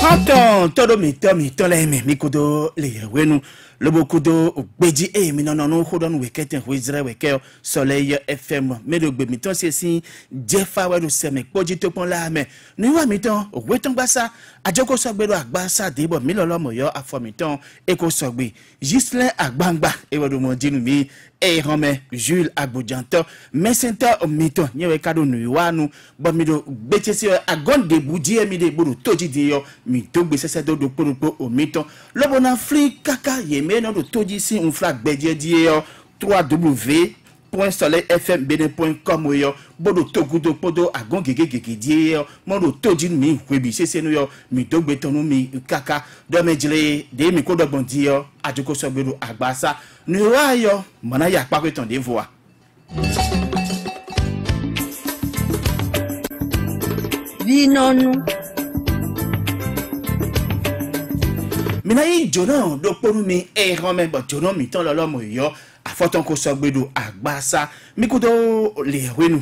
Quand todo mi tole mi kudo le wenu lobo kudo ogbeji mi no hold on wekete wizre weke soleil FM me do gbe mi ton se sin jefa we do se me poji to pon la me ni wa mi ton weton gbasa ajoko sogbe do agbasa debo mi lolo mo yo afo mi ton e ko sogbe Gislin agbangba e wodo mo jinu mi e rome Jules Agbojanto mesenta mito nyewe kado nu wanu bo mi do gbeche si agonde buji mi de bodo toji de yo mi to gbe sese do poropo o mito lobo na fli kaka ye me no do toji si un flag bedie die yo 3w.soleilfmbn.com yo bodo togudo podo agon gege die yo mo do toji mi kwebi sese no yo mi to gbe tonu mi kaka do mejile de mi ko do bondi yo ajoko so gbero agbasa ni wa yo mana ya pa kweton de voa Vinonu mina yi jona do poru mi e rome bo jona mi ton lolo mo yo afoton ko so gbedo agbasa mi ko do le wenu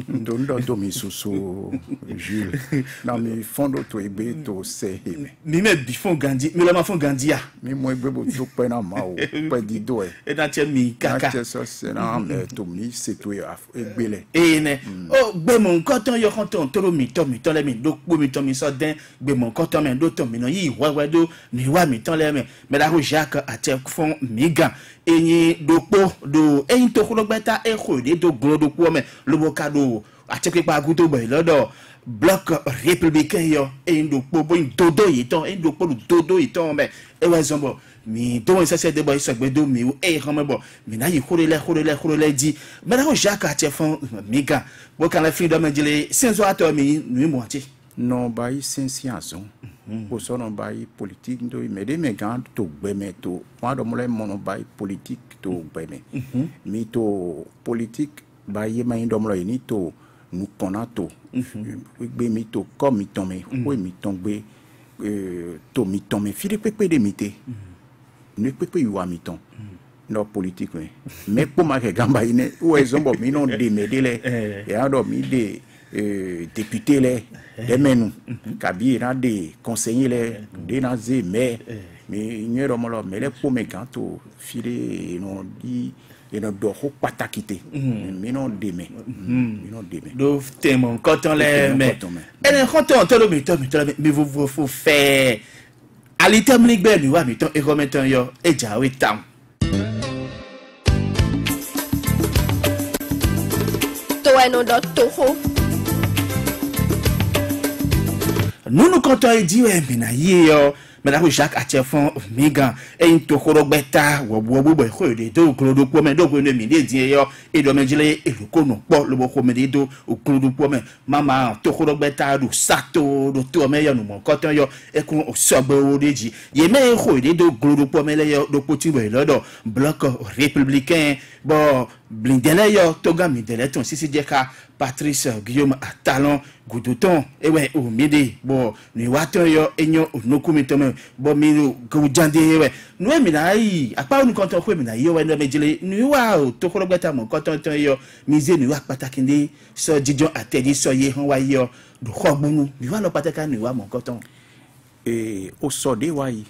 Dondo to mi susu Jules na mi fondo to ebe to se heme mi me bi fon gandi mi lo ma fon gandi ya mi mo ebe bo to pe na ma o pe di do e na che mi kaka na che so se na me to mi se to egbele ne o gbe mo nkan ton yo kan ton toro mi to le mi do po mi to mi so den gbe mo nkan ton me do to mi no yi wewe do ni wa mi ton le me la ro Jacques ate fon mi gan eyin dopo do eyin to ko gbeta e ko de do gro do ko me lobo kado ate pa aguto bo lodo bloc républicain yo eyin dopo bo dodo yi ton eyin dopo dodo yi ton me e wa zombo mi do se de boy so gbedo mi o e ran me bo mi na yi khorele di me la ro Jacques ate fon mi gan bo kan la freedom jile senzo ato mi nu mo ati non ba yi sensiason o so non ba yi politique do me de me gan to gbe me to wa do mo le mo no ba yi politique to gbe me mi to politique ba yi ma ndo mo ni to nu kona to gbe mi to comme mi ton me o mi ton gbe to mi ton me fi de pepe de mi te ne pepe yu wa mi ton no politique mais pour ma ke gamba ine o ezombo mi non de me de le e ado mi de député les des menus kabi na des conseillers les des nazé mais nyero molo mais les pour mes ganto filé non di et non do ho patakite mais non deme do témon coton les mais et le coton to mi mais vous faut faire ali temli gbe ni wa mi ton e remeton yo e jawe tam to eno do toho nous quand on dit ouais mina yo mais là Jacques Atiefon migan e to koro gbeta wo bo ko de do koro po me do ko ne mi de die yo e do menjile e ko no po lo bo ko me de do o koro po me mama to koro gbeta do sato do to me yo no mo koton yo e ko o sogbe o deji ye me ko de do koro po me le yo do poti we lodo bloc républicain bon blindele yo to ga mi dele ton sisi jeka Patrice Guillaume à talon Goudouton et ouais au midi bon ni waton yo enyo nokumitome bon mi go jande ouais nous mi na yi apa nous quand on fait mi na yo ouais no mejile ni wa to ko gbeta mo quand on yo mize ni wa patakinde so jijon atedi so ye han wa yo do khogbunu ni wa lo pataka ni wa mo quand on et au sode wa yi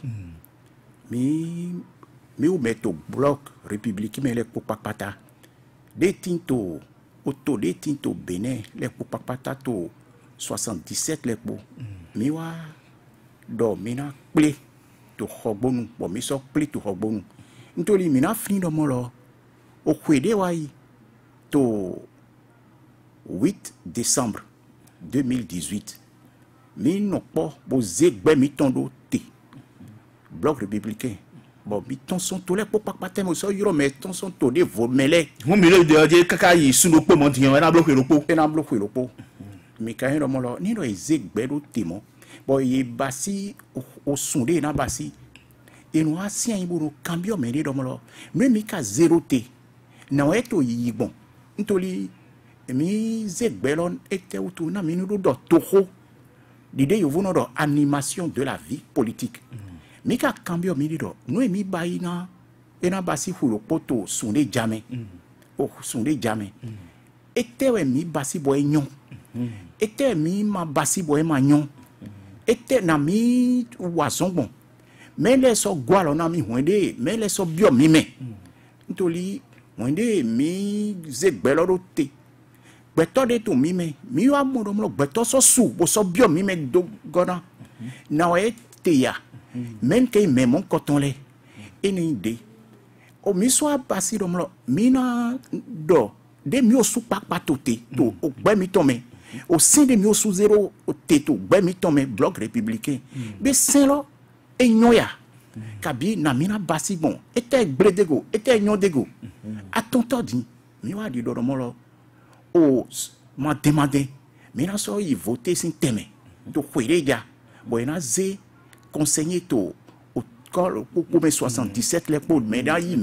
mi ou meto bloc républicain mais les popapata des tinto auto de tinto Bénin les popapata to 77 les po mi wa do mina ple to khogbonu bo mi so ple to khogbonu ntoli mina freedom lo o kwede wa yi to 8 décembre 2018 mi no po bo zegbe mi tondo te bloc républicain bon mi ton son to le popapata mo so yoro mais ton son to de volmele mo mi le de kaka yi sunu po mo diyan na bloquer le po mi ka hero mo lo ni do ezegbe do temo bo ye basi o sunde na basi e no asia iburu cambio me de do mo lo mi ka zero te na eto yi bon ntoli mi zegbe lon ete utu na mi no do toho l'idée yo vono do animation de la vie politique mi ka cambio mi do no mi baina e na basi fu poto sunde jamais o sunde jamais ete we mi basi boy nyon ete mi ma basi boy ma nyon était nami oison bon mais les so gwalo nami wende mais les so bio mime ntoli wende mi zegbelo do te gbeto de to mime mi wa mo mo gbeto so su bo so bio mime do gona na e te ya men ke me mon coton le eni de o mi so abasi do mo mi na do de mi o su pa tote to o gbe mi tome au sein de mi o su zero o te to gbe mi tome bloc républicain be saint lo e nyoya kabi na mina basi bon était bredego était nyodego a tonto di mi wa di do mo lo o m'a demandé mais na so y voter sin teme to kwere bon na ze conseiller to au pour 77 les pour mais da y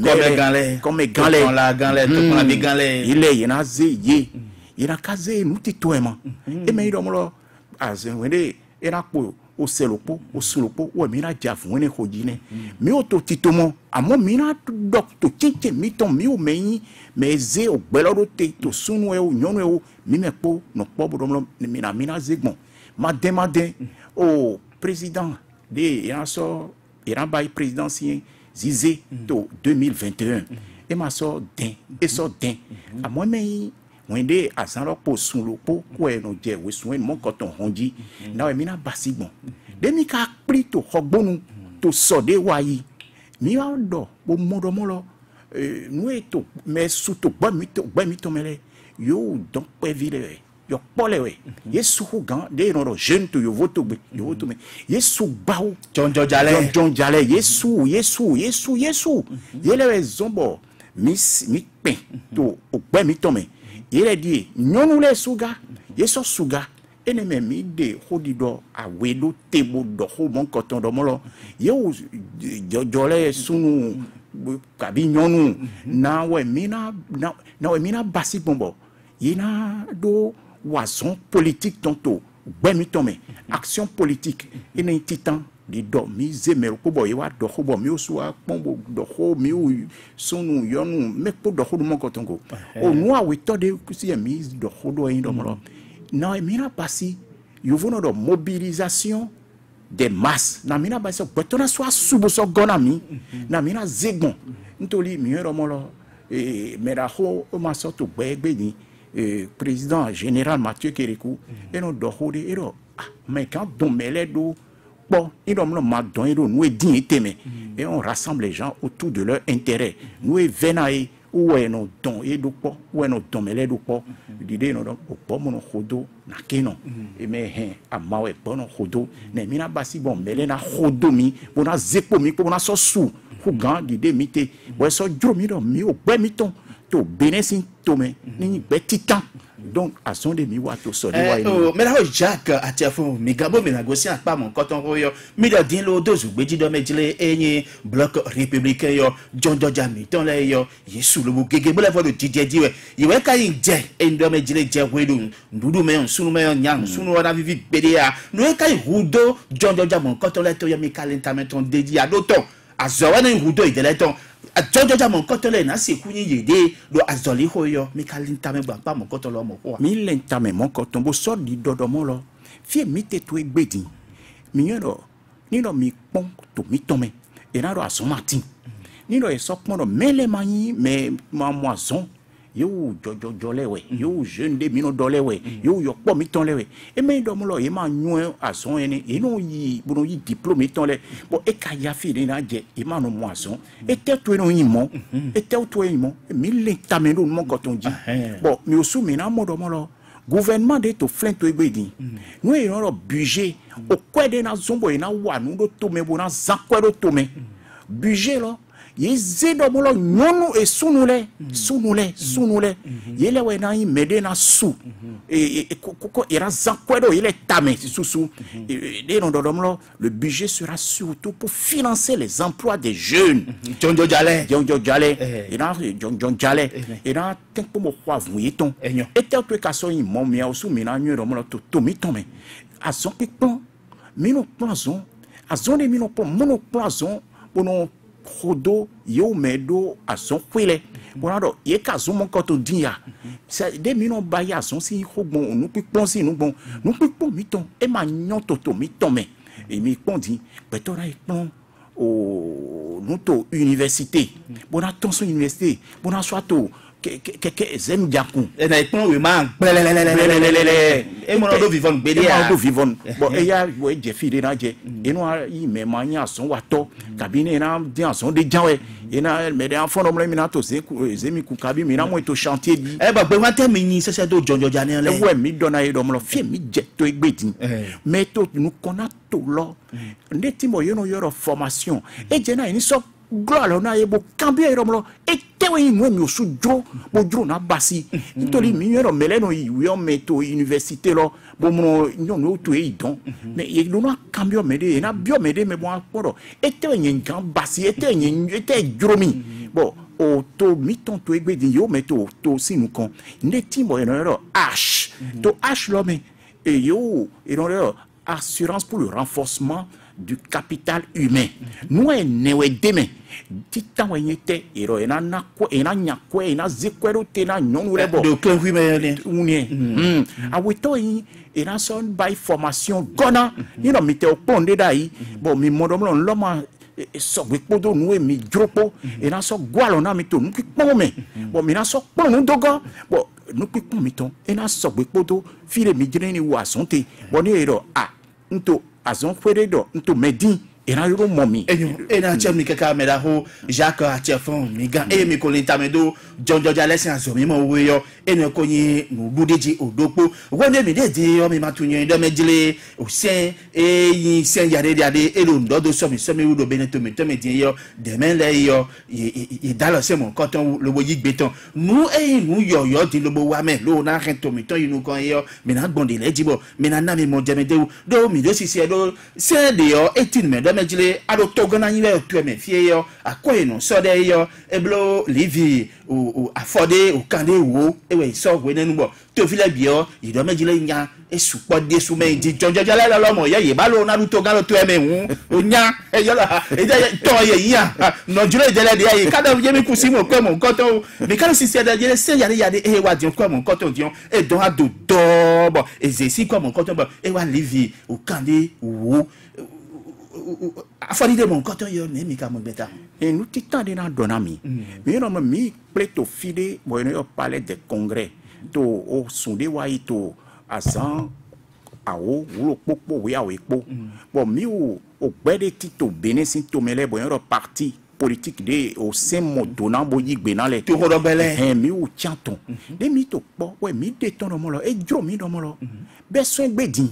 comme ganlé on la ganlé to la ganlé il est na ze ye il a casé nous titoema et mais do mo lo azwende era po o selopo o solopo o mina jafu wene khojine mi o to titomo amo mina doctor tete mi ton mi o meyi meze o gbelo te to sunu e o nyonu e o mi me po no po bodom mina zegbon ma demandé au président de yaso iran bay présidentiel Zizé to 2021 et ma so den et so den amo meyi wende azanlo po sunlo po ko eno je we sun mon koton honji na mi na basigbon de mi ka pri to hogbonu to sode wayi mi wa do bo modo molo nu eto me su to gba mi to mele yo don pe vile yo pole we yesu ko gan de no jeune to yo voto me yesu bawo John jale yesu yele we zombo mi pen to gba mi to me il a dit non les suga yeso suga eneme mi de hodido awedo tebo do ho mon coton do molo yo jole sunu kabi nyonu na we mina basi bombo yina do wason politique tonto gbemi tome action politique ene titan di do mi zemero ko boy wa do ko bo mi osuwa pombo do ko mi sunu yonu me po do ko mo ko tongo o nu a we to de kusi mi do ko do yin do mo na mi na pasi yo vono do mobilisation des masses na mi na basi ko na so subo so gona mi na mi na zegbon ntoli mi ro mo lo me da ho o ma so to gbe ni président général Mathieu Kérékou et no do ko de ero mais quand don mele do bon, et on rassemble les gens autour de leur intérêt. Nous venaille où est nos dons et do po où est nos dons mais les do po l'idée non au po mon khodo na keno et mais a mawe bon khodo ne mina basi bon mais na khodo mi bona zepo mi bona so su ku gan l'idée mité ouais so dromi do mi o gbe mi ton to benesin to me ni be titan donc à son demi wato so de wa mais là Jacques atiafo mi gabo mi négocier pas mon coton royo mi de din lo dozu gbeji do mejile enyi bloc républicain yo jonjo jami ton le yo yesu lo gege bo le fo do dide diwe iwe ka yin je endo mejile je wedu ndudu me sunu me nyang sunu ora vivi bedia no e ka hudo jonjo jamo coton le to yo mi calentamenton dedi adoto azowa na hudo idele ton Jojo mon kotole na se kunyi yede do azoli hoyo mi kalinta me gba mon kotolo mo ko mi lenta me mon koton bo so di dodomo lo fie mi te to egbedi mi yoro ni do mi pon to mi tome e na do ason martin ni do e so pon do mele mani me ma moison yo jojo lewe yo jeune de mi no do lewe yo po mi ton lewe e me do mo lo e ma nyu ason ene e no yi bo no yi diplôme ton le bo e ka ya fi na je e ma no moison e te to no yin mo e te to yin mo mi le ta me no mo koton ji bo mi o su mi na mo do mo lo gouvernement de to flin to egbedi no e no budget o kwede na zombo e na wa nu do to me bo na zakwedo to me budget lo yezedo molo nyonu e sunule yele we na mede na su koko ira zakwedo yele tame susu de no do molo le budget sera surtout pour financer les emplois des jeunes jonjo jale ira jonjo jale ira tempo mo kwa vuyeton et tel que kaso yi mo mi osu mi na nyu do molo to mi tome a son pipon mi no poison a zone mi no po mono poison pour no khodo yo medo a son kwile bon alors ye ka zo mon koto din ya ça de mi non ba ya son si ko bon nous pi pon si nous pi pon mi ton e ma nyon toto mi ton mais et mi pon din pe to ra e pon au notre université bon attention université bon soit to que zem jaku et na ipon we man e mo do vivon gbede ya do vivon bon e ya we je fi de na je e no yi me manya son wa to kabine na dia son de janwe e na me de enfant no mi na to zemi ku kabi mi na mo to chantier di e ba gbe wa te mi yin sese do jonjo jani le we mi dona e do mo lo fi mi je to egbeti mais to nous connaît to lo ndeti mo yo no yo formation e je na ni so gloire na yebo cambia romlo e tewe inu mi osujo bojuro na basi nitori mi yero meleno yi wi o meto université lo bo mo nyon no to e don mais ye no cambio mede na bio mede me bon akporo e tewe nyen kan basi e tewe nyen e te dromi bon o to mi ton to egbe di yo meto to sinu kon ndeti mo yero h to h lo me e yo e no assurance pour le renforcement du capital humain. Nous ne demain. Titan wanyete ero ena na ko ena nyakwe ena zekwero te na nyonu lebo. De que oui mais unye. Awito yi ena son by formation gona. Ni no mite oponde dai. Bon mi modomlo loma so gbe podo nu e mi dropo ena so gwalo na mi to nu ki pon me. Bon mi na so pon nu dogo. Bon nu ki pon mi ton ena so gbe podo file mi jire ni wa sonte. Bon ni ero nto azon kwere do nto medin era yoro momi ena chemi kaka meda ho Jacques Atiefon migan e mi ko lintamedo jonjo jalesi aso mi mo we yo ene ko yin nu budeji odopo wonde mi de o mi matunye do mejile o sen e yin sen yare yare e lo ndo do so mi wudo beneto mi to me din yo de men le yo e dalo se mon koton lo bo yigbe ton nu e nu yo di lo bo wa me lo na ren to mi ton yin kon yo mi na gbonde le jibo mi na mi mo jemede do mi do sisi do se de yo 18 me do mejile ado togona yin le to me fie yo akoye no so de yo eblo livi o afode o kande wo ewe so we nenu bo to file bio ido mejile nya esupo de su me di jonjo jale lo mo ye ba lo na lu to galo to eme hu o nya e yo la e de to ye ya no jule de le de ye kada je mi kusi mo ko mo nko to mi kada si se de je se yare e wa di ko mo nko to di e don ado do bo e ze si ko mo nko to bo e wa livi o kande wo afari de mon koto yo ne mi ka mo beta et nous titande na donami mais non mi pleto fide bo no palais de congrès to o sunde wa ito asan awo wo popo we awe po bon mi o gbede tito benesin to mele bo no parti politique de au sein modona bo yigbe na le to ro bele mi o chanton de mi to po we mi de ton mo lo e dro mi do mo lo besoin gbedin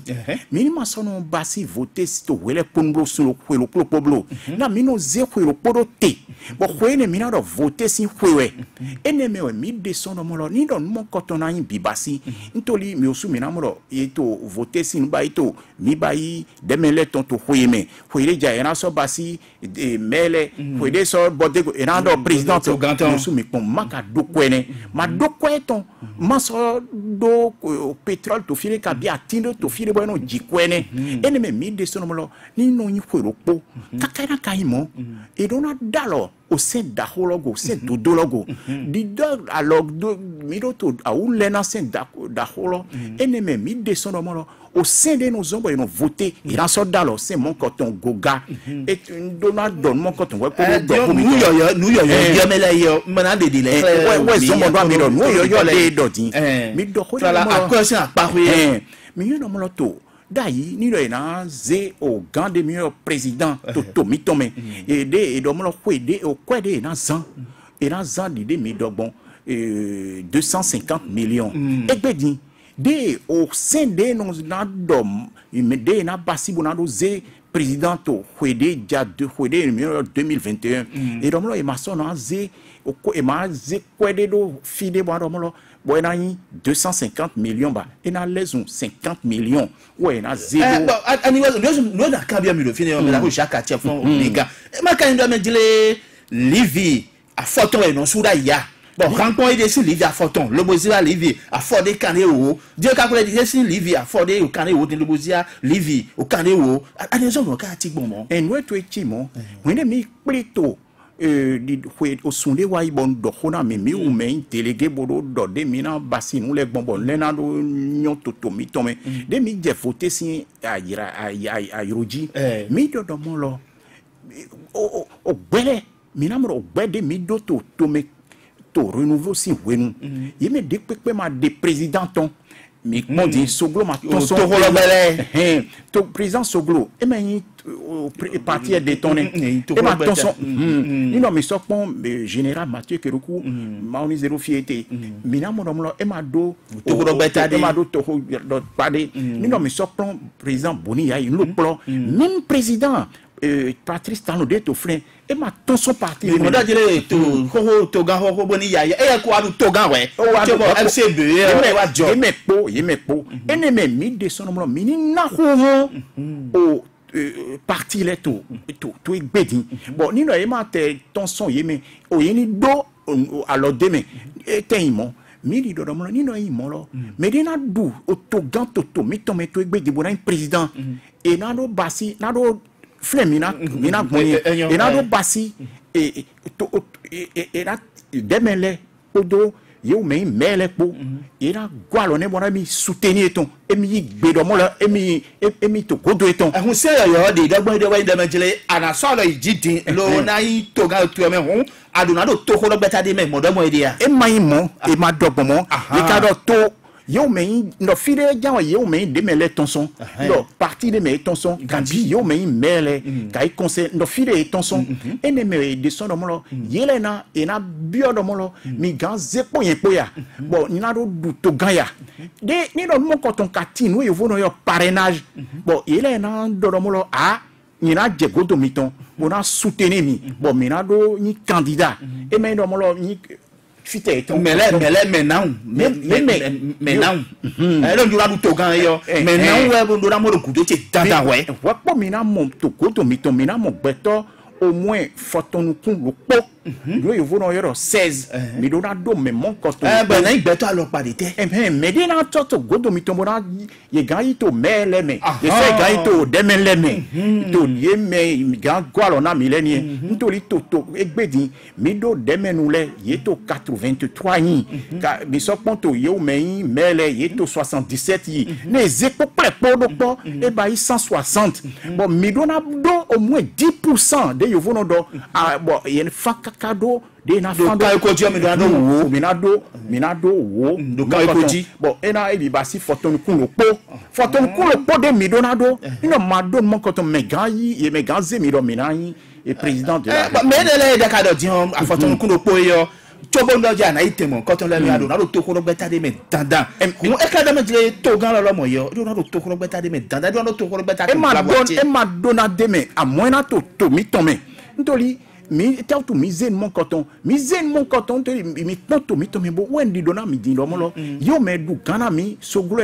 mi ma sono basi voter si to wele ponblo sur le poblo na mi no ze kwelo podo te bo kwene mi na do voter si kwewe ene me mi de sono mo lo ni don mo kotona yin bibasi ntoli mi osu mi na mo lo e to voter si no ba ito mi ba yi de mele ton to kweme kwele ja era so basi mele kwele so bode era do president to osu mi pon maka do kwene ma do kweton ma so do pétrole to file ka bi atindo to file bueno jikwene ene me mi de sono mo lo ni no yin kwelo po kakana kaimo e dona dalo au sein d'ahologo au sein d'odologo didor alog do miroto a ulena sein d'aholo eneme mi descend mo au sein de nos hommes et nos voter il en sort d'alo c'est mon coton goga et Donald donne mon coton ouais nous yo mele yo mana de dile ouais zomo do mi do nous yo le doti mi do ko la akosin apare mi yo no mo to dayi ni lo na ze o gande mieux président to mi tome et de do mo lo kwede o kwede na zan et na zan de mi dogbon 250 millions egbedi de au sein de nos na dom de na basi bonado ze président to kwede ja de kwede numéro 2021 et do mo lo e maso na ze o ko e ma ze kwede do fide bo do mo lo bon, 250 millions, et na les 50 millions. Ouais, na zéro. Nous na kambia mi do fini on la Jacques Atiefon les gars. Ma kan do me dile livi a photo e non sura ya. Bon, rankon ide si livi a photo. Le bozia livi a fode kane o. Dio ka ko le si livi a fode o kane o tin le bozia livi o kane o. Ani zo no ka ti gbon mo. En we to echi mo. We ne mi plito au sonde wa ibon do khona mi ou men délégué bodo do de mina basi nous les bonbon lena do nyon toto mi tome de mi je voter si a roji mi do do mo lo o gbele mina mo gbede mi do to me to renouveau si wenu ye me de pepe ma de président ton mi mon dit Soglo ma ton son to président Soglo e men parti détonné et ma ton son ni non mais so pon général Mathieu Keruku ma oni zéro fiété mina mo dom lo e ma do to robeta de ma do to pade ni non mais so pon président Boni ya le plan même président Patrice Talon de Toflin et ma ton son parti mais da dire to ga ho Boni ya e ko adu to ga we FCB e me po ene me mi de son mo mi ni na ho o parti les tout gbedi bon ni no e ma te ton son yeme o yeni do alors demain teimo mi di do mo ni no yi mo lo me de na du o to gan to mi to me to gbedi bo na président e na do basi na do flemina mina boni e na do basi e to e na demele odo yo me mele po ira gwalo ne bona mi soutenir ton e mi gbedo mo la e mi to godo eton ehun se yo de dagbo de wa de mejele ana so lo ijidin lo na yi to ga to me hun aduna do to ko lo beta de me mo do mo ide ya e mai mo e ma dobo mo e ka do to yo me no fide jawa yo me de mele ton son no parti de me ton son kandi yo me mele kai conseil no fide ton son ene me de son do mo lo yelena e na bio do mo lo mi gan zepo yen poya bon ni na do du to ganya de ni do mo ko ton kati no yo no yo parrainage bon yelena do mo lo a ni na je godo miton bon na soutenir mi bon mi na do ni candidat e me do mo lo ni mais maintenant alors du rabu togan yo maintenant ouais bon do na mo do kudo che dada ouais wa po mina mo to koto mi to mina mo beto au moins photonu kun lo po yo evo no yoro 16 mi do na do me mon koto ben na igbeto alo pade te me de na toto godo mi to mo na ye gan to mele me ye se gan to demele me to ye me gan gwalo na milenie ntori to egbedi mi do demenu le ye to 83 yi mi so ponto yo me mele ye to 77 yi ne zepo prepo do po e ba 160 bon mi do na do au moins 10% de yo vono do bon ye faka kado de na fando ko dio mi do minado wo do ka ko ji bon ena e bi basi photonu kun lo po de mi donado ina mado mon ko to megayi e megaze mi do minayi e président de la mais de la ka do dion a photonu kun lo po yo chobo ndo ja na itemo ko to le mi ado na do to ko beta de me dandan mo e ka da me jile to gan lo mo yo do na do to ko beta de me dandan do na to ko beta e ma dona de me a moina to mi tome ntoli mi tautu mi zen mon coton to mi tonto mi to mi bo wendi dona mi din lo mo lo yo me du kana mi soglo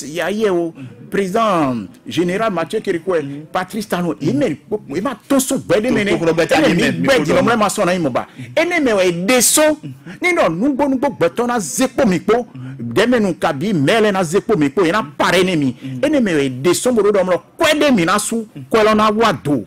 ya ye o président général Mathieu Keruku Patrice Talon il ma ton so bede mene mi bedi lo mo ma so na imoba ene me we deso ni no nu bo beto na zepo mi po demenu kabi mele na zepo mi po ina parene mi ene me we deso bo do mo lo kwede mi na su kwelo na wado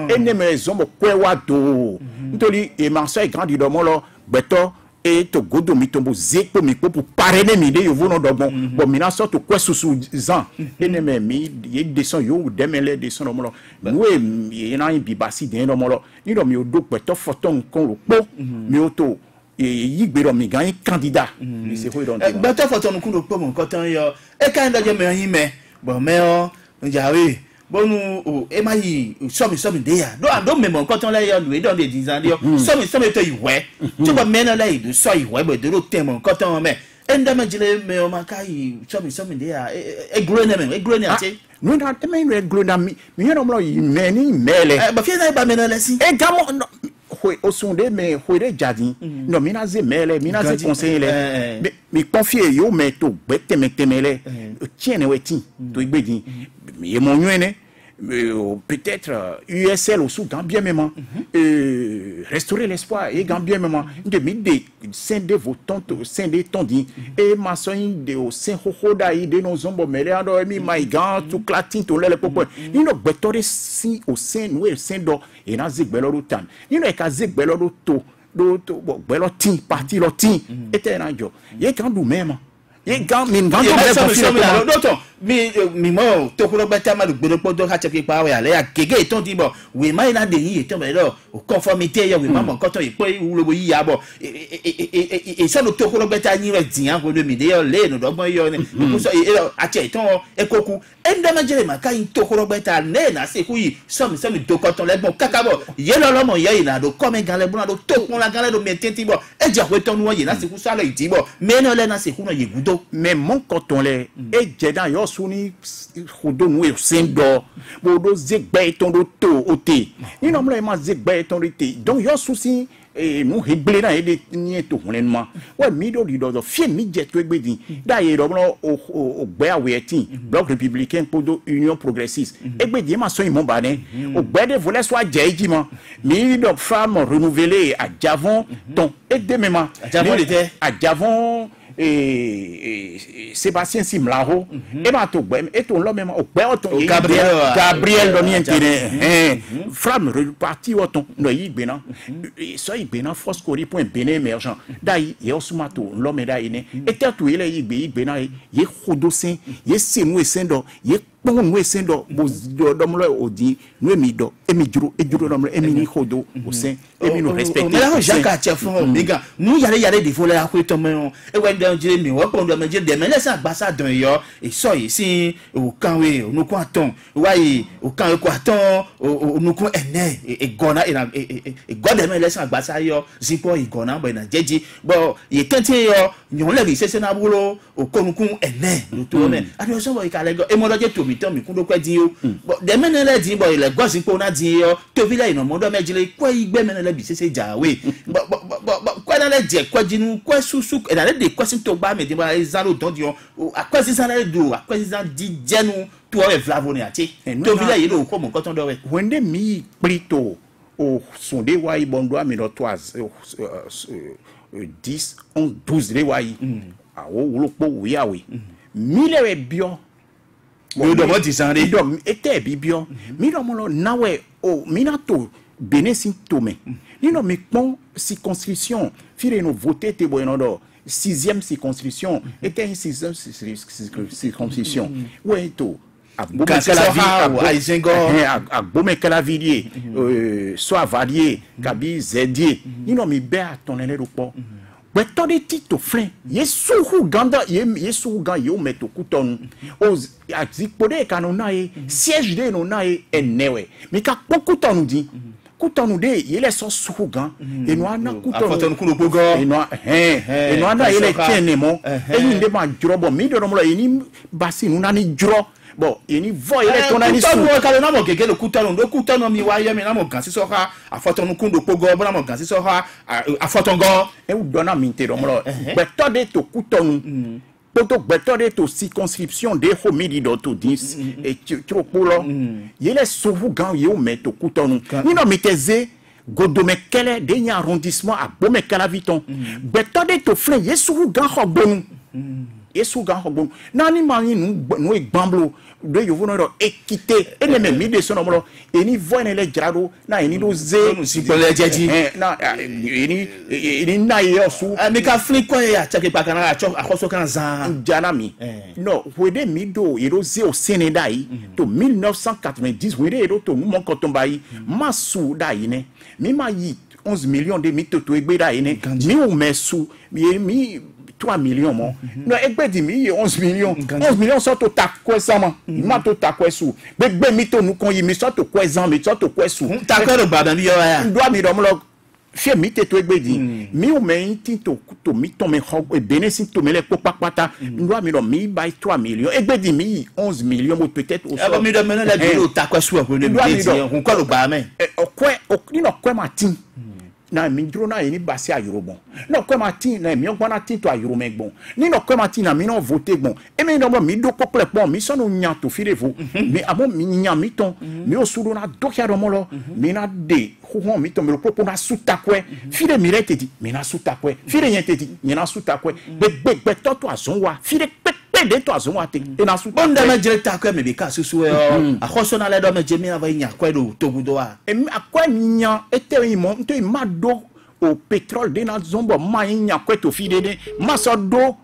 ene me zombo kwe do ntoli e Marseille grandi do mo lo beto e to godo mi tombo zepo mi pour parrainer mi de yo vono do bon mi na so to kwesusu zan ene me mi ye descend yo demele descend do mo lo we e na bi basi de do mo lo ni do mi o do beto photon kon lo po mi o to yi gbe do mi gan candidat mi se ko don beto photon kon lo po mon kotan yo e kan do je me yin me bon me o njawe bonu o e mayi so mi de ya do me mo nkan ton le yo lu don de 10 ans yo so mi to iwe to ba me na le do so iwe be do ten mo nkan ton me enda me jile me o ma kai so mi de ya e gro na ati no na te me re gro na mi no mo yi me ni mele ba fi na ba me na le si e gamo o sonde me hoire jardin no mi na ze mele mi na ze conseiller mi confie yo me to gbete me temele tiene wetin to igbedin mi e mo nyu ene peut-être USL aussi grand bien même restaurer l'espoir et grand bien même de midi scindé votants scindé tondi et maçon de au saint hoda de nos ombres mais là mi maigan tout clatin tout le popo ni no betore si au saint nous saint do et na zigbelo rutan ni no e ka zigbelo to do bo belo tin parti lo tin était na jo ye kan du même ye gan min gan d'autant mi mo to ko gba ta ma gbe po do ha che pa we ale ya gege ton di bo we ma ina de yi ton be lo conformité yo we ma mo ko ton ipo wulo yi ya bo e so no to ko gba ta yin re din an ko do mi de yo le no dogbon yo ni ko so a che ton e koku enda ma jere ma ka yin to ko gba ta ne na se ku yi so mi do ko ton le bon kaka bo ye lo mo ye ina do come gan le bon do to pon la gan le do me tin ti bo e je ko ton wo ye na se ku sa le ti bo me no le na se ku no ye gudo mais mon coton les et jedan yo suni khodo nou e sendo bodo zegbe ton do to ote ni no mle ma zegbe ton rite donc yo souci et nous réglé na e de ni to honenma ouais mi do do fie mi jet to egbedi da ye do o gbe awetin bloc républicain pour do union progressiste egbedi ma so imon ba ne o gbe de volet soit jeji mo mi do femme renouvelée à Javon ton et de même à Javon et Sébastien Simlaro et ma to gbem et ton l'homme au Gabriel doni intérêt femme reparti auton no yi gbena so yi gbena force kori point bene émergent dai ye osumato l'homme dai ne et tout il yi gbena ye khodosin ye senu esendo ye bon nous esendo bo do mo odi no emi do emi juro e juro do mo emi ni khodo au sein emi no respecter mais là Jacques Atchefon méga nous yale de voler à côté ton e we dan jire mi wo pon do me jire de me lesa gbasa don yo e so yi si o kan we o nu ko aton wa yi o kan ko aton o nu ko ene e gona e gode me lesa gbasa yo zipo e gona bo na jeji bo ye tente yo nyon le bi sese na bulo o konukun ene to me abi so bo ikale go e mo loje to mi ton mi kun do kwa din yo bo de me le din bo ile gosin po na din yo to vi le ino mo do me jire kwa igbe me le bi sese jawe bo kwa na le je kwa jinu kwa susu e na le de question to gba me de ba zaro don di a question san le do a question di jenu to e vlavoni ati to vi le ino ko mo ko ton do we wende mi plito o sonde wa ibondo mi no toise 10 11 12 le wa a wo lo po wi awe mi le bio mo do mo ti san re do ete bi bio mi do mo lo nawe o mi na to benesin to me ni no mi pon circonscription fire no voter te bo no do 6e circonscription était une 6e circonscription ouais to à Bomekalavier soit Valier Kabi Zedier ni no mi be atonele ropo beto de tito flen yesu ganda yesu gan yo meto kuton o azipode kanona e siège de no na e enewe mi ka kuton di kuton de yele so sugan e no ana kuton kuno pogo e no ana yele tenemo e ni de ma drobo mi do mo ni basi no na ni dro bon yeni voye le ton ani su ko kale na mo gege lo kutano ndo kutano mi wa ye mi na mo gan si so ha afotonu kundo pogo bo na mo gan si so ha afotongo e u dona mi te do mo beto de to kutonu poto beto de to circonscription de homidi do to 10 et tropolo yele sovu gan yo meto kutonu ni no miteze Godomekele de arrondissement à Bomekalaviton beto de to flen yesu gan hogbonu yesu gan hogbonu nani mani no igbamblo de yo vono équité et même mi de sono mo eni voine le grado na eni do ze si pele jeji na eni na yo su mi ka fli ko ya chake pa kana akoso kan zan janami no wede mi do ero ze o senedai to 1990 wede ero to mo kotombai masu dai ne mi ma yi 11 millions de mito to egbe dai ne mi o mesu mi 3 millions mo no egbe di mi 11 millions so to takwe sama ma to takwe su gbegbe mi to nu kon yi mi so to kwezan mi so to kwesu takwe ro gbadan bi yo ya ndo mi do mo lo fie mi te to egbe di mi o me tin to mi to me ho e benesin to me le popapata ndo mi do mi by 3 millions egbe di mi 11 millions mo peut-être au so mi do me le bi o takwe su ko ne mi di on ko lo gba me okwe ni no kwe matin na mi dro na ni basi ayuro bon no ko ma tin na mi ogba na tin to ayuro me bon ni no ko ma tin na mi no voter bon e mi no mi do ko pon mi so no nya to fire vo mi abo mi nya mi ton mi o sudo na do kya do mo lo mi na de ho mi ton mi lo propon na suta kwe fire mi rete di mi na suta kwe fire yen te di mi na suta kwe be to azon wa fire de to azon wa te e na suta bonda me jere ta kwe me be ka susu e a khoso na le do me jemi ava nya kwe do togudo a e akwa nya ete mo nto ma do o pétrole de na zombo ma nya kwe to fide de ma so do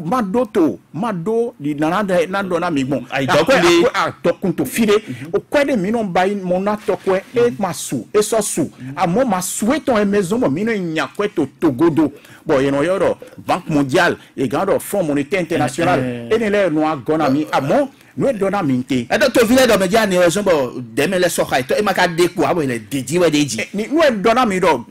ma do di na do na mi bon ai dokule a to fide o kwe de mi no bai mo na to kwe e ma su e so su a mo ma souhaitons e maison mo mi no nya kwe to togodo bon you know yoro Banque mondiale et grand Fonds monétaire international et ne no agona mi a mo nous donnons minté. Et donc, tu viens de me dire, nous avons des mêmes soirées. Tu m'as dit quoi? Il est dédié ou dédié. Nous donnons minto.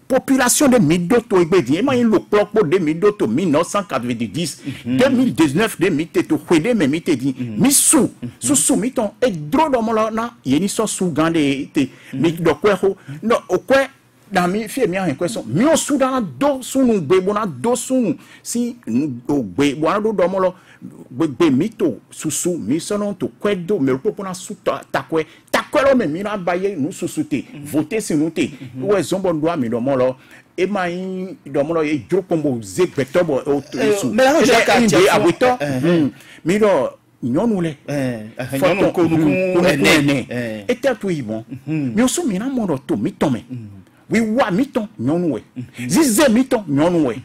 Population de Midoto et Bédi. Et le propos de Midoto 1990, 2019, 2020, Huede me mite dit. Missou, sous miton et drôle de molana. Yeni so sous gande te. Mi do kwero. No okwe. Dans mes filles, mes question. Mi o soudan do sunu bebona do sunu si o bebona do domolo. Be mito susu mi sonon to kwedo me propona suta takwe lo me mi na baye nu susute voter si nous te ou zombo doa mi do molo e mai do molo e dro pombo ze betobo o su mais là j'ai abito mi do nyonu le nyonu ko nu ene e te to ibon mi o so mi na mo do to mi tome wi wa mi ton nyonu we zize mi ton nyonu we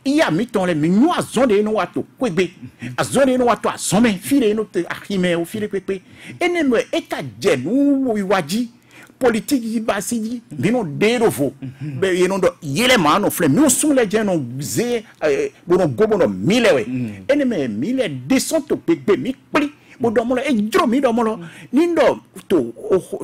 iya mi ton le mi nu azonde no wato kwebe azonde no wato asome fire no te ahime o fire pepe eneme eta je nu wiwaji politique yi basiji mi no dero fo be yeno do yele ma no fle mi so le je no ze bono gobo no milewe eneme mile descente pepe mi pli bodomolo e dromi domolo nindo to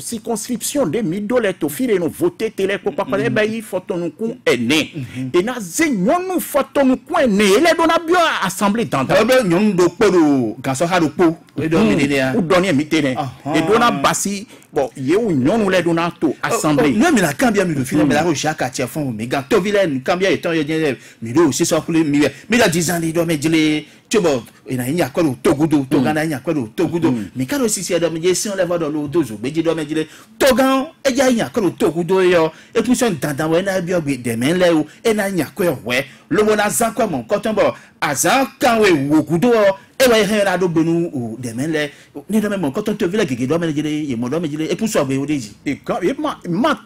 circonscription de midole to fire no voter tele ko papa e bayi photo no ku ene e na zenyonu photo no ku ene ele do na bio assemblée d'entente be nyon do poro gaso ha do po e do mi ne u doni mi tene e do na basi bon ye u nyonu le do na to assemblée no mi la cambia mi do file me la ro jaka tia fon mi ga to vilaine cambia eton ye je mi do si so kule mi la 10 ans do me jile tubo ina nya kwa do togudo to gana nya kwa do togudo mi ka do sisi do me je si on le va do lo dozo be ji do me jile to gan e ja nya kwa do togudo yo e puis son dandan we na bi ogbe de men le o e na nya kwa we lo mo na zan kwa mon koton bo azan kan we wogudo e wa he ra do gbenu o de men le ni do me mon koton to vile gege do me jile ye mo do me jile e puis so be o deji e kan e ma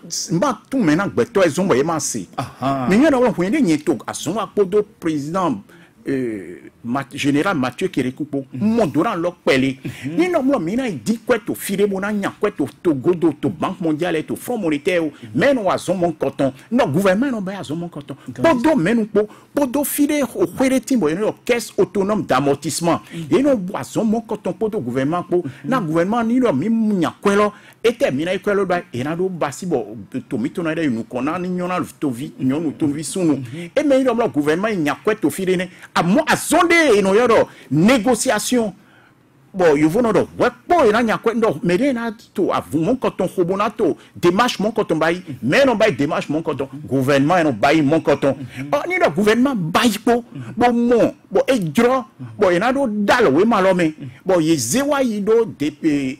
tout maintenant gbe to e zo mo e ma si mi yen do won fun ni to asun apodo président général Mathieu Kérékoupo mondoran lo pele ni no mo mina di kweto fire mo na nya kweto to godo to Banque mondiale to Fonds monétaire men wa zo mon coton no gouvernement no ba zo mon coton podo menu podo fire o kwere timbo no caisse autonome d'amortissement et no wa zo mon coton podo gouvernement po na gouvernement ni no mi nya kwelo ete mina ikwelo ba e na do basibo to mito na de nu kona ni nyona to vi nyonu to vi sunu e me no gouvernement nya kweto fire ne a mo azonde ino yoro négociation bon you vono do wepo ina nya kwendo merena to avu mon coton khobona to démarche mon coton bayi mais non bayi démarche mon coton gouvernement no bayi mon coton ni do gouvernement bayi po bon mon bon e dro bon ina do dal we malome bon ye zewa yido de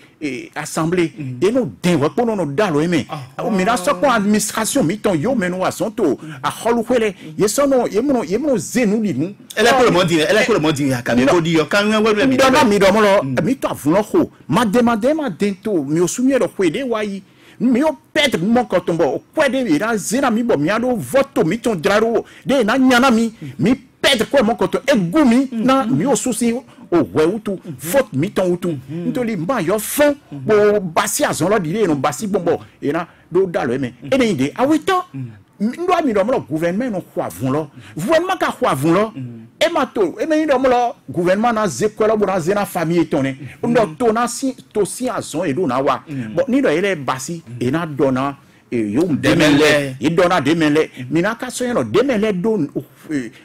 assemblée et no den wepo no dal we me mi na so ko administration mi ton yo meno asonto a holuwele ye so no ye mo zenu li nu elle est pour le monde ya kabe ko di yo kan we mi do mo lo mi to avun ho ma dento mi o sumi ro kwede wayi mi o pet mo kotombo kwede mi ra zena mi bo mi ado voto mi ton draro de na nyana mi pet ko mo koto egumi na mi o susi o weutu faute mi ton utu ntoli mba yo fon bo basi azon lo dire no basi bombo e na do dalo me e de ide awito ndo mi do mo gouvernement no kwa vun lo gouvernement ka kwa vun lo e mato e me ndo mo gouvernement na zekwelo bo na zena famille toné ndo to na si to si azon e do na wa bo ni do ele basi e na dona yo demele e dona demele mina ka so no demele do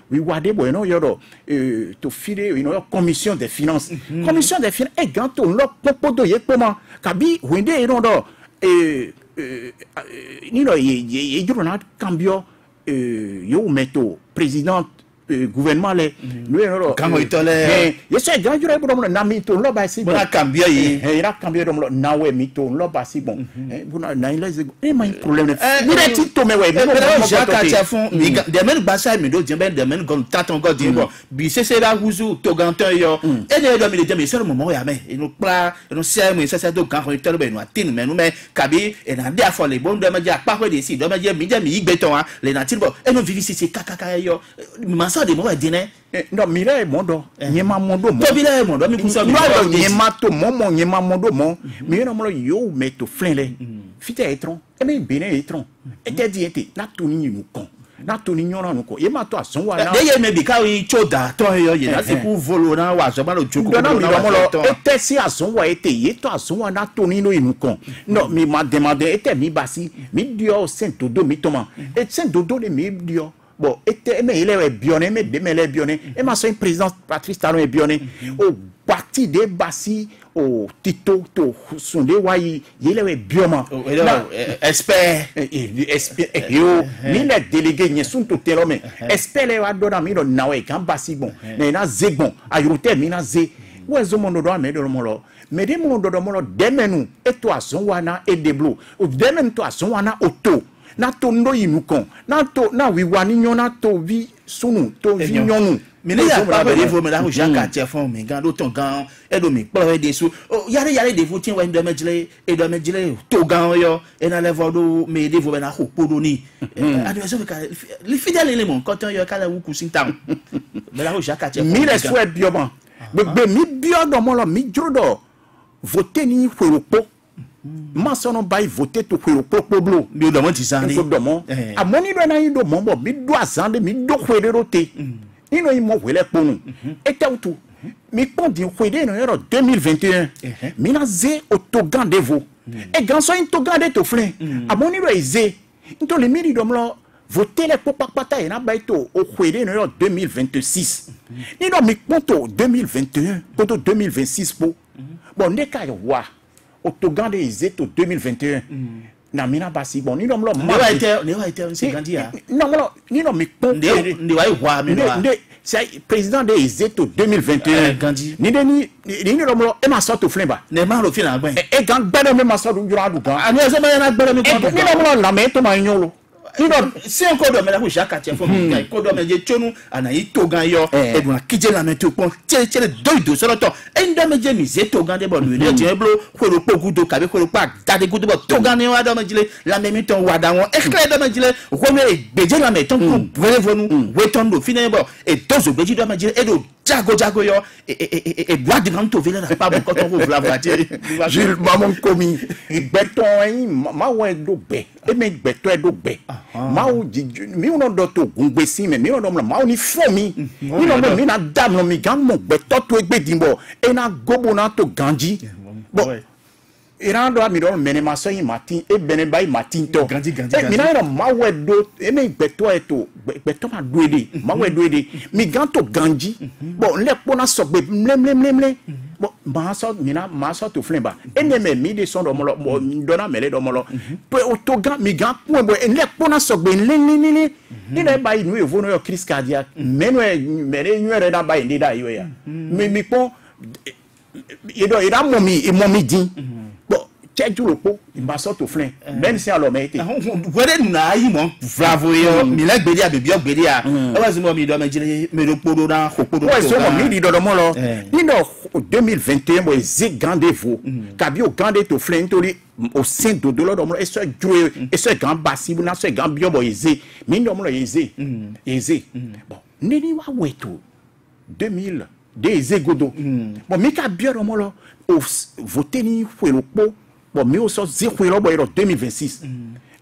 we wade bo no yoro to file you know commission des finances commission des finances e ganto lo popo do ye poma kabi wende e no do nino ye jurona cambio yo meto président gouvernement le quand il tole ye se grand jure bo na mito lo ba si bona cambio yi ira cambio do na we mito lo ba si bon bona na ile ze ma problème ni le ti to me we Jacques Atiafon de men basa mi do djembe de men gon taton go di bon bi se la huzu to gantan yo e ne do mi de mi se le moment ya me e no pra e no se mo se do kan ko tele be no atin me no me kabi e na dia fo le bon do me ja pa ko de si do me je mi igbeton wa le na tin bo e no vivi si kaka yo ma so de mo wa dine no mira e mondo nyema mondo mo to bi le mondo mi kusa mi nyema to mo nyema mondo mo mi no mo yo meto flin le fite etron e me bene etron e te di ete na to ni nu kon na to ni nyora nu ko ye ma to ason wa na de ye me bi ka wi choda to yo ye na se ku volo na wa so ba lo joko na mi mo lo ete si ason wa ete ye to ason wa na to ni no nu kon no mi ma demander ete mi basi mi dio saint dodo mi toma et saint dodo le mi dio bon ete me ile e bionné me de me le bionné e ma so président Patrice Talon e bionné au parti de basi au Tito to sonde wayi yele we bioma expert yo ni le délégué ni sun to telo me expert le wa do na mi do na we kan basi bon na zegbon ayurute mi na ze we zo mo do me do mo lo me de mo do mo lo demenu e to ason wana e deblo o demenu to ason wana oto na to ndo yinukon na to na wiwa ni nyon na to vi sunu to vi nyonu mais il y a pas de vous mais là Jacques Atiafon mais quand d'autres gants et do mi pleurer des sous yare des vous tiens ouais de medjele et de medjele to gants yo et na le vodo mais des vous na ko podoni adversaire les fidèles éléments quand yo kala wu kusintam mais là Jacques Atiafon mi le souhait bioman be mi bio do mo lo mi jodo voter ni foropo ma sono bay voter to foropo mi do mo ti sande ko do mo amoni do na yi do mo bo mi do azande mi do fwerero te ino imo wele ponu ete utu mi pondi kwede no yoro 2021 mina ze otogan devo e ganso intogan de to flin amoni ro eze nto le miri do mlo voter le popapata ina baito o kwede no yoro 2026 ni do mi ponto 2021 ponto 2026 po bon ne ka wa otogan de eze to 2021 na mina basi bon ni no mlo ne wa ite on se gandia no mlo ni no mi pon de wa wa mi no c'est président de Ezeto 2021 Gandhi ni de ni no mlo e ma so to flemba ne ma ro fi na gben e gan gbere me ma so du jura du gan ani o se ma na gbere mi ko ni no mlo la me to ma nyolo ni no se ko do me la ko Jacques Atiafon mi ko do me je chonu ana yi to gan yo e bu na kije la me to pon chere do so to e ndo me je mi ze to gan de bo lu ni je blo ko ro pogu do kabe ko ro pa dade gudu bo to gan ni wa do me jile la me mi ton wa da won e kle do me jile ko me gbeje la me ton ko breve vonu we ton do fine bo e dozo gbeji do me jile e do jago yo e bois de grand to vele na pa bon quand on vous la voiture Jules maman komi beton yin ma we do be e me beton e do be ma o mi uno do to gungbe si me mi uno ma o ni fo mi ni no mi na dam no mi gan mo beton to egbe dimbo e na gobo na to ganji bon irando mi do mene ma so yin matin e bene bai matin to ganji mi na no ma we do e me beton e to beton ma do ede ma we do ede mi gan to ganji bon le pona so gbe mlem bon ma so to flemba ene me mi de son do mo lo dona mele do mo lo pe o to gan mi gan point bo le pona so gbe ni na ba inu evo no yo crise cardiaque meno e mere nyere da ba inde da yo ya mi pon ira mo mi din bon cheju lo po ma so to flem même si alors mais wede na yi mo bravo yo mi le gbedi abebi ogbedi a e wa mo mi do me jire me do podo na khopodo ouais so mo mi di do mo lo ni no 2021 mo eze gande vo kabi o gande to flem tori au sein de l'ordre mo e so jouer e so gan basi na so gan bio bo eze mi no mo lo eze bon ni wa weto 2000 des godo bon mi ka bio do mo lo o voter ni fwe po bon mi o so ze fwe lo bo 2026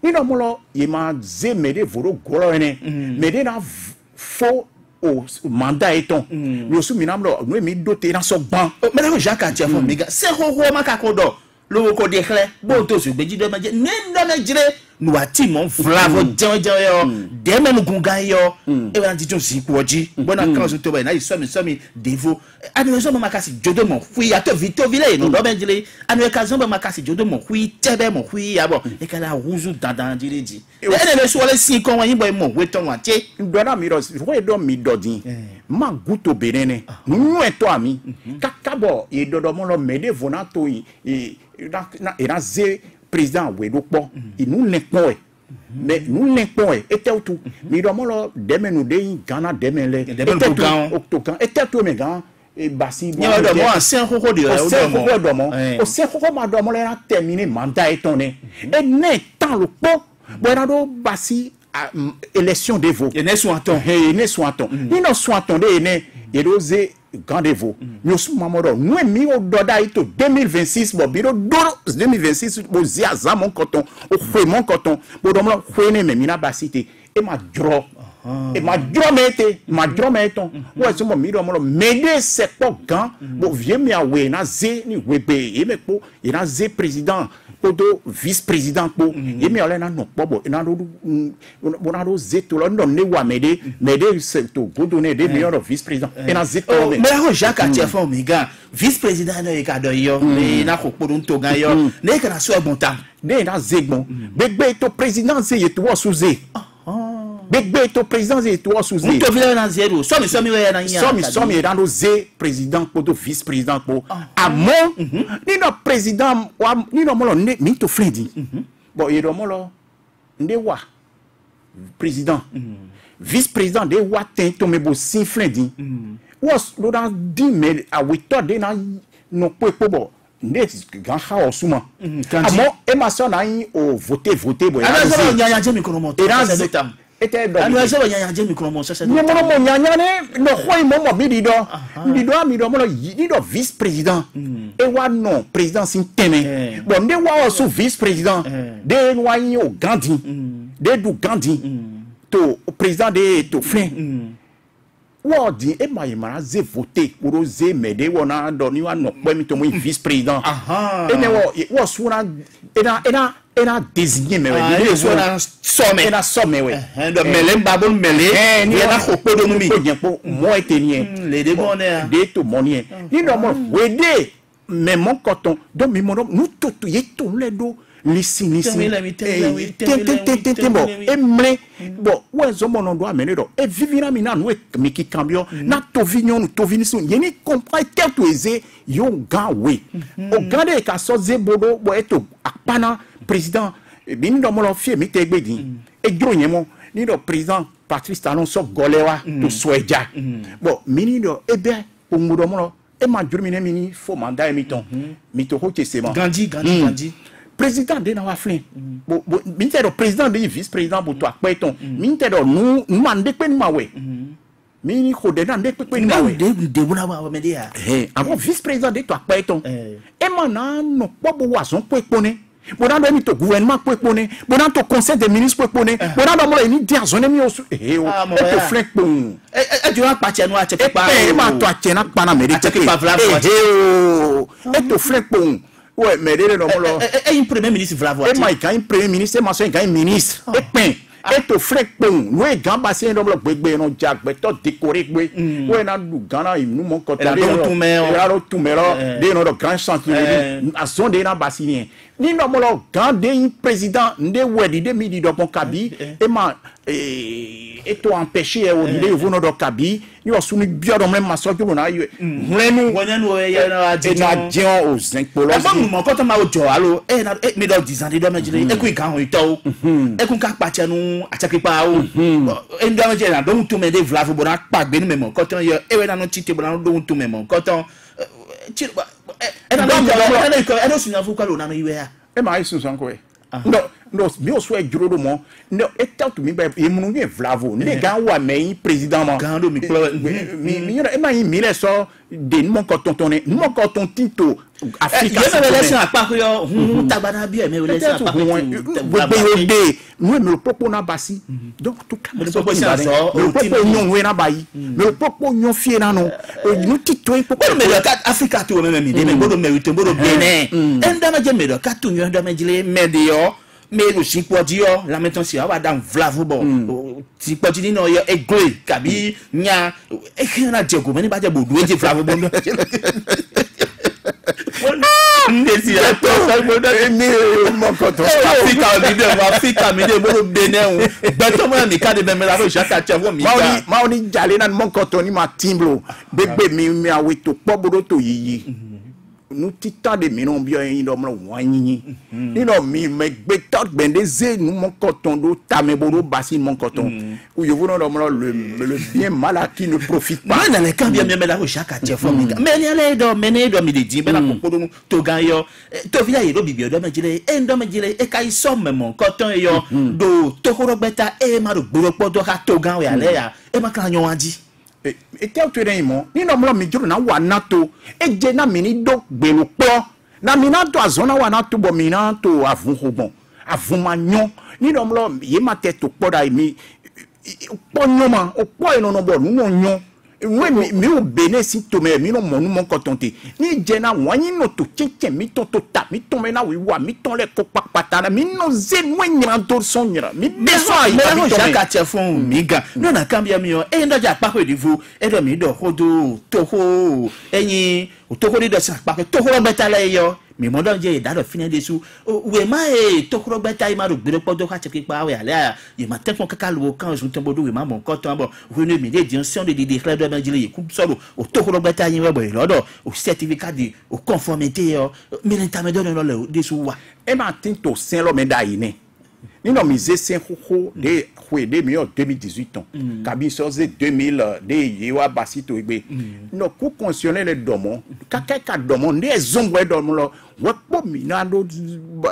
ni no mo lo ye ma ze mede voro goro ene mede na fo o mandat eton mi so mi na mo no mi doté na so gban me la Jacques Atiafon mi ga se ho ma ka ko do lo ko de kle bo to su gbeji do ma je ne ndo me jire nous attimo vlavo django yo deme nous gunga yo e wana dit aussi poji bona quand je to na somi devo anu so makasi jodo mo fui ato vito vile no do benjile anu occasion ba makasi jodo mo fui tebe mo fui abo e kala ruzu dandan diredi e le so le si kon yin boy mo weton wa tie ndona mi ro we do mi dodin ma guto benene nu eto ami kakabo e dodo mo lo mede vonato e na ze président we do po e nu le po mais nous n'importe était tout mais dans mon demain nous de Ghana demain les était octocan était tout mais Ghana et bassi moi c'est un coco de au c'est coco madame a terminé mandat étonné et n'est tant le pot bon bassi élection de veau et ne soit ton ni no soit ton de ne et osé Gandez-vous. Nous sommes maman nous mi au doda ito 2026 bon biro 2026 bo zia za mon coton au fouet mon coton bo dom la fouet ne mina basité et ma dro et ma drometon ouais c'est mon mi dom la mede c'est pas gan bo vieux mi a we na ze ni webe e me po e na ze président podo vice-président po e mi ole na no po na do bo na do ze to lo ne wa mede c'est to go donner des meilleurs vice-président et na ze to mais Jacques Atiefon Omega vice-président na ikado yo na ko podun to gan yo na ka na so bon tam de na ze bon begbe to président ze yeto souze begbe to président ze yeto souze to vile na zero so mi we na nya so mi na do ze président podo vice-président po amon ni no président ni no mo lo mi to frendi bon e do mo lo ndewa président vice-président de wa ten to me bo sin frendi was lo dan di me a we to de na no po ne gan ha osuma amo e ma so na yin o voter bo ala so nyanya je micro monto était do ala so nyanya je micro monto ça ni mo nyanya ne no khoi mo bi di do mi do mo lo yi do vice président e wa non président sin tene bon de wa so vice président de wa yin o Gandhi de du Gandhi to président de to fin wodi e ma yimara ze voter pour ze mede wona do ni wa no pe mi to mo vice président e ne wo suna era désigné mais il so na somme we do mele babon mele ni na ko podo mu mi mo etenien les démoniaires de to monien ni no mo wede mais mon coton donc mi mo nous tout yeto le do lisi bon emre bon ouais zo mon doit mener do e vivina mina no mi ki cambio na to vignon to vinisu yeni comprend tout aisé yo gawe o gade ka so zebodo bo eto apana président bini do mo lo fie mi te gbedi e gro yemo ni do président Patrice Talon so golewa to soeja bon mini do ebe o mudo mo lo e ma jurmine mini fo mandat emiton mi to ko tesema Gandhi président de na waflin bo ministère président de vice-président bo to apeton ministère nous mande pe ma we mini ko de na de pe ma we de buna wa me dia avant vice-président de to apeton e mana no po bo wa son pe pone bo na do mi to gouvernement pe pone bo na to conseil des ministres pe pone bo na do mo ni dia zone mi osu e to flek pon e ju wa pa che no a che pa ma to a che na pa na me de che pa vlavo e to flek pon ouais mais de no mo lo un premier ministre vlavo e mai kan premier ministre ma so kan ministre e pen e to flek pon no e gan ba se no lo gbegbe no jagbe to décorer gbe we na du Ghana nu mo ko ta de no do grand centre a son de na basilien ni no mo lo gan de président nde wedi de midi do bon kabi e ma et to empêcher au dire vous no do kabi ni o sunu bio do même maso que na yo renu wonyanu ye na adjion aux 5 polos ba mo ko to ma o jo alo na mi do design de ma jile e ku kan ho ito e ku ka pa che nu a check pa o e ndo ma je na do tu me de vlavo bo na pa gbe ni me mo ko to yo e we na no chite bo na do tu me mo ko to e na do sunu fu kwa lo na no iwe ya e ma isu sanko e no mi o so e juro do mo no e tell to me ba e munu ye vlavo ne ga wa me président mo ga do mi e ma yi mi le so de mon cotontoné mon coton tito Africa ye me election apako yo tagbada bi e me election apako nous me propos na basi donc tout me propos ça me propos nyon we na bayi me propos nyon fie na no nous tito e propos me le kat Africa to me mi de me bodo mérite bodo Benin enda ma je me le kat to nyon da me jile me de yo mais le chipodio la maintenant si on va dans vlavo bon chipodio ni no yo egle kabi nya e kana jego meni ba je bodu e je vlavo bon ndesi ya to so bodu ni mo ko to Africa mi de bo Benin beto mo mi ka de be me la ro jaka chevo mi ma oni jale na mo ko to ni ma timblo bebe mi awe to pobodo to yiyi nous tita de minon bien yin do mo wanyi ni no mi me gbe tot bendeze nous mon coton do tamebodo basi mon coton ou je vous non le bien mal qui ne profite pas dans les camps bien mais la chaque chef mais les do mené do mi de di be la popodo to gan yo to via yi do bibio do majile e kai somme mon coton yo do to korogbeta e ma do gboro podo ka to gan we ale ya e ma kan yon adi et tel mo ni no mo mi juro na wa nato e je na mini do gbelo po na minato azona wa nato bo minato avun hogbon avun manyon ni no mo ye ma tete po da mi po nyoma o po eno no bo nu nyon mi o bene si to me mi no mo nu mon kotonte ni je na wanyi no to cheche mi to ta mi to me na wi wa mi to le ko papata mi no ze nwenyi na to sonyira mi beso ayi me no jaka chefon miga no na kambia mi o e ndo ja pa ko divu e do mi do hodo to ho eyin o to ko di do sa pa ko to ho beta le yo mi mo don je da do fine desu we ma e to ko beta i ma do gbere podo ka chepe pa we ale ye ma te fon kaka lo kan jo ton bodo we ma mon koton bo we no mi de dimension de décret de evangile ku solo o to ko beta yin we bo lodo o certificat de o conformité yo mi nta me don no le desu wa e ma tin to sen lo me da ine ni no mise sen khoko de khwede mi 2018 ans kabi soze 2000 de yewa basito egbe no ku constitutionnel le domo ka domo ne zongwe domo lo we po mi na do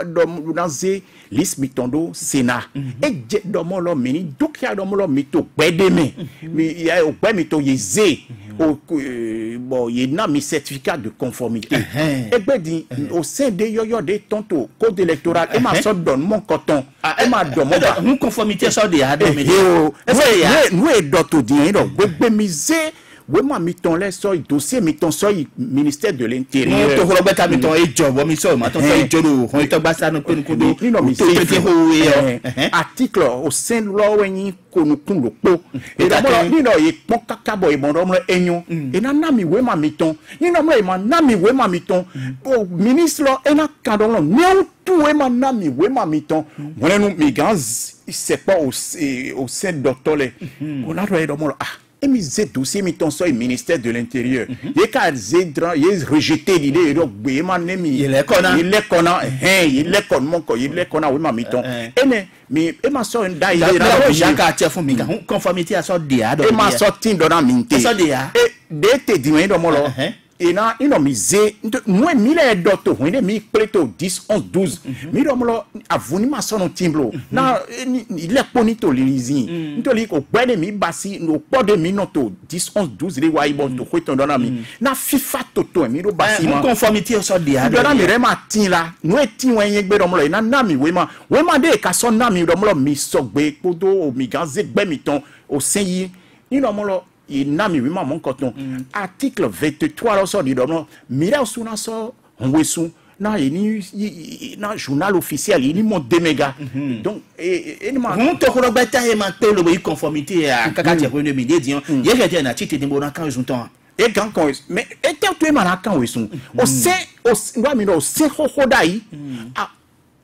domo na ze list mi tondo Sénat e je domo lo mi ni dokia domo lo mi to gbede mi ya o gbe mi to yeze bon il y a mis certificat de conformité et ben dit au sein de yoyo de tonto code électoral et ma sorte donne mon coton et ma donne mon conformité sort de ado mais nous et d'autres dit donc we miser we ma miton les so dossier miton so ministère de l'intérieur to ko beta miton e job mi so ma ton so joro ho to gbasa no penu ko do article au sein lo wen ko nu kun lo po e da mo ni no e pon kaka boy bon do mo enyon e na na mi we ma miton ni no mo e ma na mi we ma miton o ministre lo e na kan do lo ni tout we ma na mi we ma miton wona nu mi gans c'est pas au sein docteur le on a do mo ah et mi zé dossier mi ton soy ministère de l'intérieur ye ka zedra ye rejeté l'idée donc be ma nemi il est kona il est kon mon ko il est kona we ma miton et mi e ma so nda il est jaka chefon mi conformité à so dia do e ma so tin do na minte so dia e de te di do mo lo et na ino mi zé moi mi le docteur on est mi preto 10 11 12 mi do mo lo avuni ma so no timblo na il est bonito lizi ntoli ko gbede mi basi no pode mi no to 10 11 12 le wa ibon to ko ton do na mi na FIFA toto mi do basi ma conformité so dia do na mi re ma tin la no e tin wen yen gbe do mo lo na mi we ma de ka so na mi do mo lo mi so gbe podo o mi ganze gbe mi ton o seyi ni do mo lo il n'a mis mon coton article 23 là sort du domaine mira sous so on sous na na journal officiel il mon 2 mégas donc et on to ko beta e ma pe le conformité à kaka ti revenu midi dion il y a na tite de bon quand ils ont et quand mais et tu es malade quand ils sont au sein doit mi au sein hodai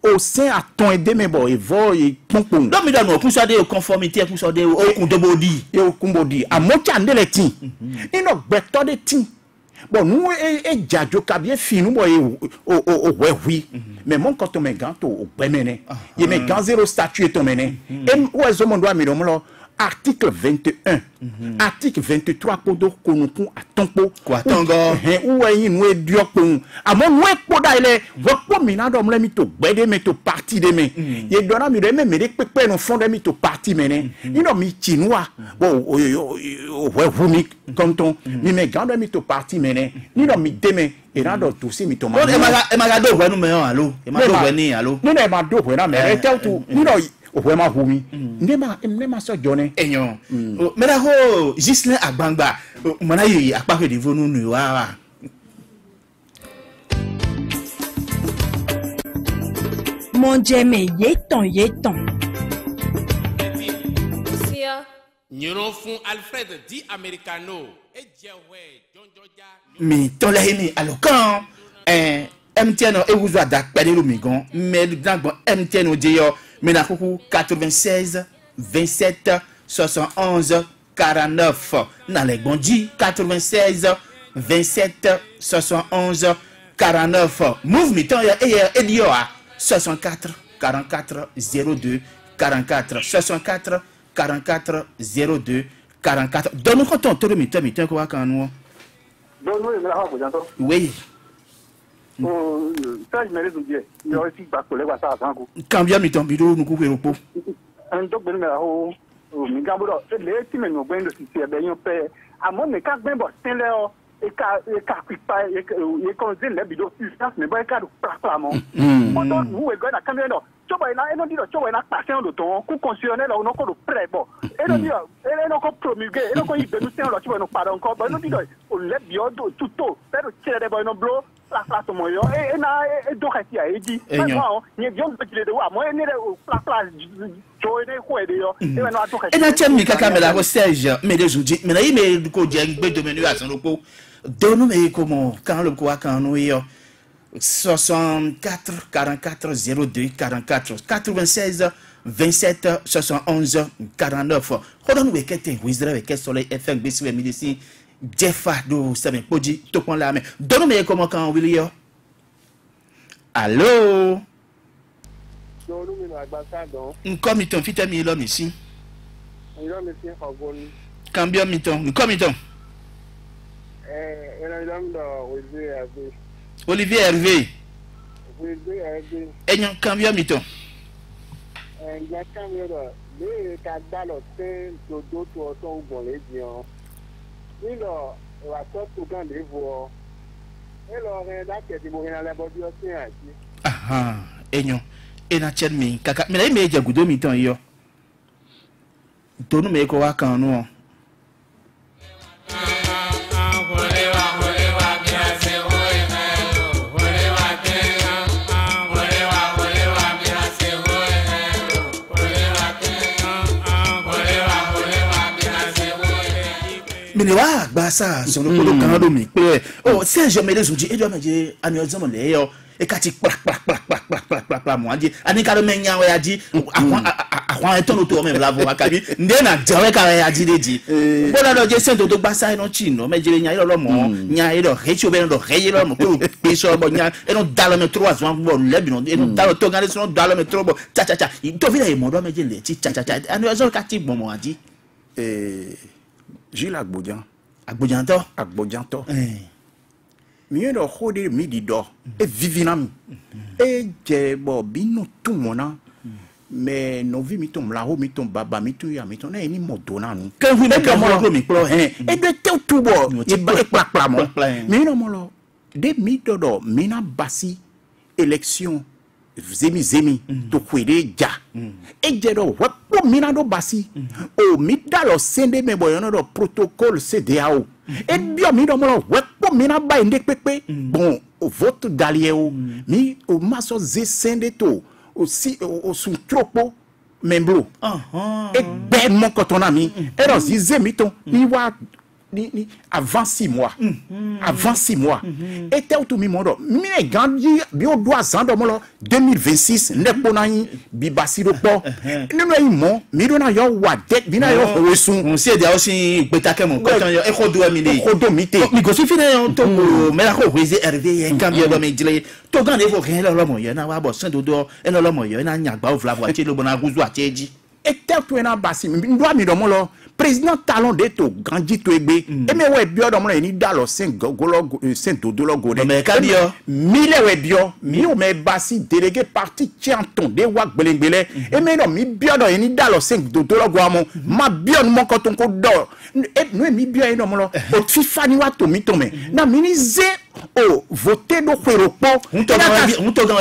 au sein à ton aider mais bon et vo et pompon non mais dans pour ça de conformité pour ça de au kumbodi et au kumbodi à mochande les tin et no beto de tin bon nous et jajo ka bien finu boy au oui mais mon quand on me ganto au bemene il me gan zéro statut ton mene et où est-ce mon doit mi do mo article 21 article 23 kodo konukun atonpo kwa tongo uwe yin we diokun amon we poda ile wopo mina do mle mi to gbede me to parti de me ye dona mi de me de pepe no fond de mi to parti mene ino mi chinua bo we vumi konton mi me gando mi to parti mene ni no mi de me e na do to si mi to ma e ma ga do we no me allo e ma do we ni allo ni na ma do we na me e tel tu ni no o vraiment humi ndema so jone enyo me da ho Gislin Agbangba mona yi apake de vonu nu wa manger mais yeton. Nous font Alfred Di Americano et mi tola mi alokan MTN e wuzo adak pele lo migon mais dans MTN o diyo mena kuku 96 27 71 49 dans les bondi 96 27 71 49 move mi ton ya e diyo a 64 44 02 44 64 44 02 44 donne-nous quand on te le mi ton ko wa kan no oui. Ça, je me résoudis. Il y a aussi pas collègue à ça avant. Quand bien mi-temps bidou nous couper au pot. Un doc ben là au migabo les ti me no ben le si e ben yon pe a mon me ka ben bo ten le e ka quick pa e kon ze le bidou ça me ba ka do pra mon. On doit vous e go na camera no. Choba ina e no di do choba ina passer do ton ku constitutionnel on ko do prêt bon. E no di e no ko promulguer e no ko ibe nous ten lo choba no pardon ko ba no di do o le bio do tuto pero chere bo no blo la mo yo e na e do ka ti a e di. Bon, ni bien de le de wa mo e ni la et na tiens mi kaka me la Serge mais les jours mais na yi me ko je gbe do menu asan lopo donu me comment quand le quoi quand nous yo 64 44 02 44 96 27 71 49 hodon we kete wizra we ke soleil fm bisi we midisi jefa do same poji to pon la mais donu me comment quand will yo allô. Comme il t'en fit à l'homme ici. Combien mi-temps? Comme il t'en? Olivier Hervé. Et combien mi-temps? Ah, et na chen mi kaka me na me je gudo mi ton yo tonu me ko wa kan no me ne wa gba sa so no ko kan do mi pe oh Serge me les oji e do me je ani ozo mo le yo e ka ti plak mo adi ani ka do menya we adi akwan eton to me la vo akabi nde na jawe ka we adi deji bo la do je sento to gba sa no chi no me je nya ilo mo nya ilo hecho be no he ilo mo ko pe so bo nya e no dalo me 3 ans bo le bi no e no dalo to gane so dalo me 3 bo cha to vi le mo do me je le ti cha ani ozo ka ti mo adi Gilles Agbodjan to mi do khode mi di do e vivinam e je bo binu tumona mais no vi mi tom la ho mi tom baba mi tu ya mi ton e ni modona nu kan wi me kan mo mi pro e de te tu bo e plak mo mi no mo lo de mi do mi na basi élection zemi to kwede ja e je do wapo mi na do basi o mi dalo sende me boyono do protocole CDAO et bien mi do mo lo wapo mi na ba inde pepe bon o vote d'alieu mi o maso ze sende to aussi o sun tropo memblo et ben mon coton ami et do zemi ton mi wa ni avant 6 mois avant 6 mois et tel tout mi mondo mi gandi bi o do azan do mo lo 2026 ne ponani bi basi do po ni no imo mi do na yo wa det bi na yo wesun on se dia aussi gbetake mo kotan yo e khodo mi le khodo mi te mi go si fina yo to me la ko weze Hervé en cambio do me jile to gan e fo ken lo mo yo na wa bo san do e lo mo yo na nya gba o vla bo ati lo bona guzu ateji et tel tout na basi mi do mi do mo lo président talon de to grandi to egbe e me we bio do mo ni dalo 5 golo 5 dodolo go de me ka bio mile we bio mi o me basi délégué parti chanton de wa gbelengbele e me no mi bio do ni dalo 5 dodolo go amo ma bio mo ko ton ko do e no mi bio e no mo lo o fifa ni wa to mi to me na minize o voter do kweropo un to gan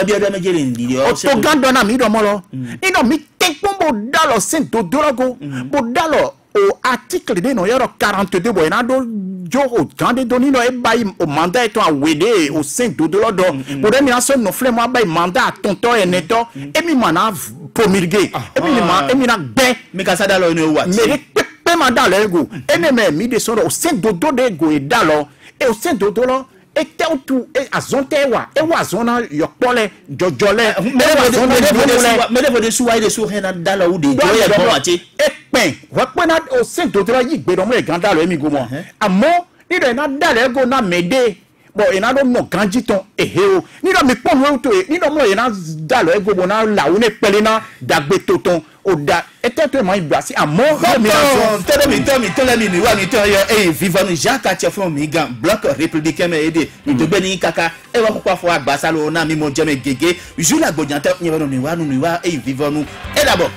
bio do me jere ndi o to gan do na mi do mo lo e no mi te pombo dalo 5 dodolo go bo dalo au article de no yoro 42 bo ina do jo o grande doni no e bayi o mandat eto awede au sein de l'ordre pour demi aso no flem wa bayi mandat tonto eneto e mi mana promulguer e mi na gbe mi ka sada lo ni o wa mais pe mandat le go e me mi de so au sein de go e dalo e au sein de lo e te tu e azonte e wa zona yo pole jojole me le de suwa de su hena dala u de yo ya bon ati e pen wa pena au sein de lo yi gbe do mo e ganda lo emi go mo amo ni do na dala go na mede bon ina do no ganji ton o ni do mi pon wo to ni do mo ina dala go bo na la u ne pele na dagbe toton o da était mo ibrasi amo mi tell me ni wa ni tell yo vivant Jacques Atiefon Migan bloc républicain me aidé ni to beni kaka e wa ko fo agbasa lo na mi mo je me gege ju la gbojante ni wa vivant nous et d'abord